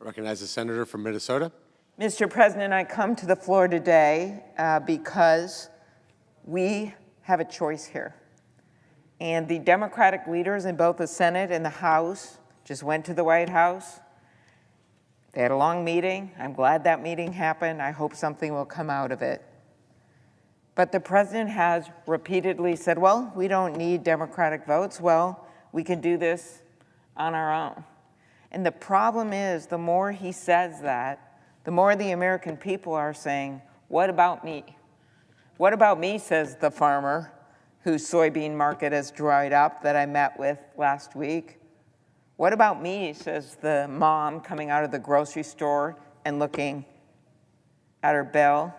I recognize the senator from Minnesota. Mr. President, I come to the floor today because we have a choice here. And the Democratic leaders in both the Senate and the House just went to the White House. They had a long meeting. I'm glad that meeting happened. I hope something will come out of it. But the president has repeatedly said, well, we don't need Democratic votes. Well, we can do this on our own. And the problem is, the more he says that, the more the American people are saying, what about me? What about me, says the farmer whose soybean market has dried up that I met with last week. What about me, says the mom coming out of the grocery store and looking at her bill?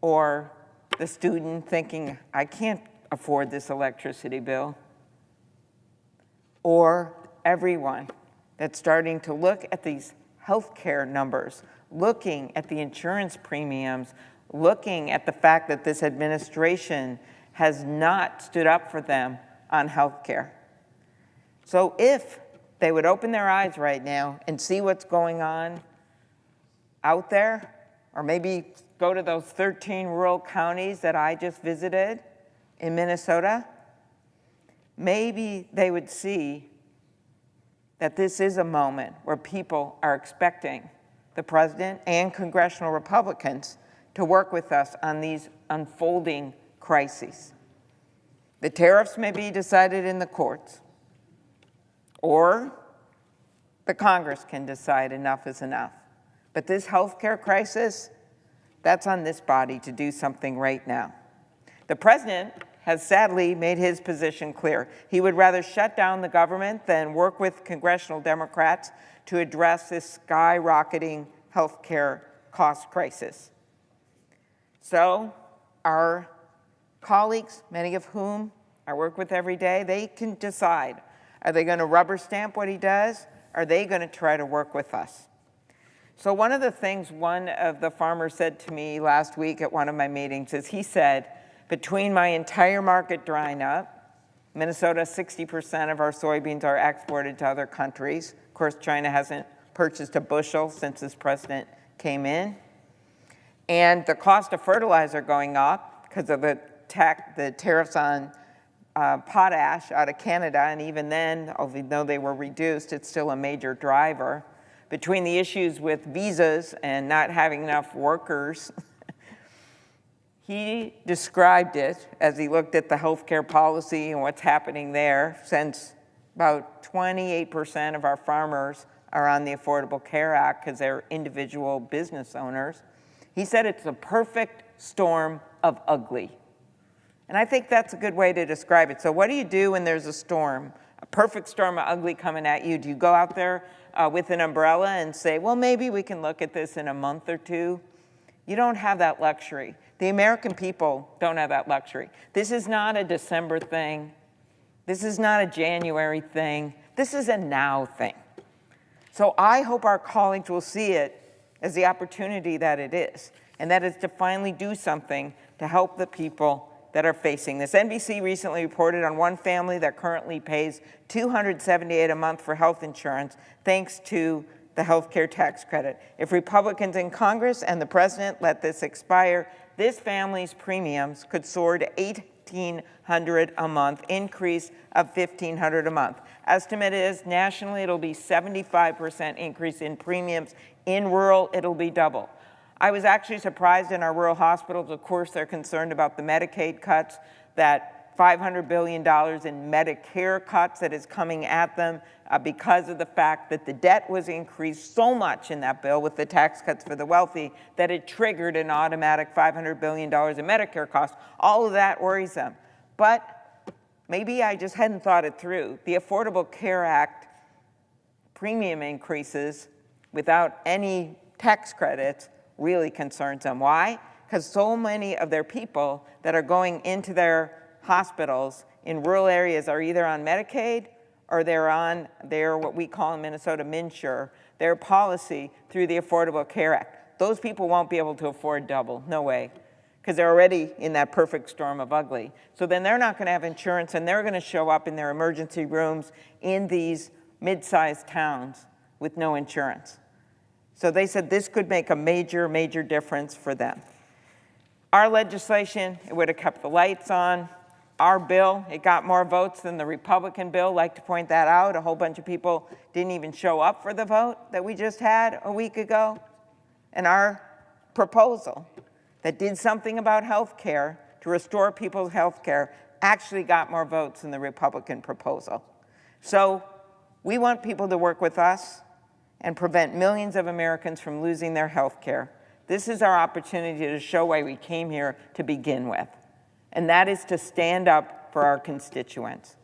Or the student thinking, I can't afford this electricity bill. Or everyone that's starting to look at these healthcare numbers, looking at the insurance premiums, looking at the fact that this administration has not stood up for them on healthcare. So if they would open their eyes right now and see what's going on out there, or maybe go to those 13 rural counties that I just visited in Minnesota, maybe they would see that this is a moment where people are expecting the president and congressional Republicans to work with us on these unfolding crises. The tariffs may be decided in the courts, or the Congress can decide enough is enough. But this healthcare crisis, that's on this body to do something right now. The president has sadly made his position clear. He would rather shut down the government than work with congressional Democrats to address this skyrocketing healthcare cost crisis. So our colleagues, many of whom I work with every day, they can decide. Are they going to rubber stamp what he does? Are they going to try to work with us? So one of the things one of the farmers said to me last week at one of my meetings is he said, between my entire market drying up, Minnesota, 60% of our soybeans are exported to other countries. Of course, China hasn't purchased a bushel since this president came in. And the cost of fertilizer going up because of the tariffs on potash out of Canada, and even then, although they were reduced, it's still a major driver. Between the issues with visas and not having enough workers, he described it as he looked at the healthcare policy and what's happening there, since about 28% of our farmers are on the Affordable Care Act because they're individual business owners. He said it's a perfect storm of ugly. And I think that's a good way to describe it. So what do you do when there's a storm, a perfect storm of ugly coming at you? Do you go out there with an umbrella and say, well, maybe we can look at this in a month or two? You don't have that luxury. The American people don't have that luxury. This is not a December thing. This is not a January thing. This is a now thing. So I hope our colleagues will see it as the opportunity that it is, and that is to finally do something to help the people that are facing this. NBC recently reported on one family that currently pays $278 a month for health insurance thanks to the health care tax credit. If Republicans in Congress and the president let this expire, this family's premiums could soar to $1,800 a month, increase of $1,500 a month. Estimate is nationally it'll be 75% increase in premiums. In rural, it'll be double. I was actually surprised in our rural hospitals. Of course, they're concerned about the Medicaid cuts, that $500 billion in Medicare cuts that is coming at them because of the fact that the debt was increased so much in that bill with the tax cuts for the wealthy that it triggered an automatic $500 billion in Medicare costs. All of that worries them. But maybe I just hadn't thought it through. The Affordable Care Act premium increases without any tax credits really concerns them. Why? Because so many of their people that are going into their hospitals in rural areas are either on Medicaid or they're on their, what we call in Minnesota, MNsure, their policy through the Affordable Care Act. Those people won't be able to afford double, no way, because they're already in that perfect storm of ugly. So then they're not going to have insurance, and they're going to show up in their emergency rooms in these mid-sized towns with no insurance. So they said this could make a major, major difference for them. Our legislation, it would have kept the lights on. Our bill, it got more votes than the Republican bill. I'd like to point that out. A whole bunch of people didn't even show up for the vote that we just had a week ago. And our proposal that did something about health care to restore people's health care actually got more votes than the Republican proposal. So we want people to work with us and prevent millions of Americans from losing their health care. This is our opportunity to show why we came here to begin with, and that is to stand up for our constituents.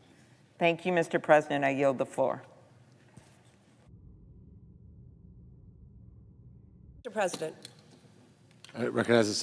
Thank you, Mr. President. I yield the floor. Mr. President. I recognize the Senator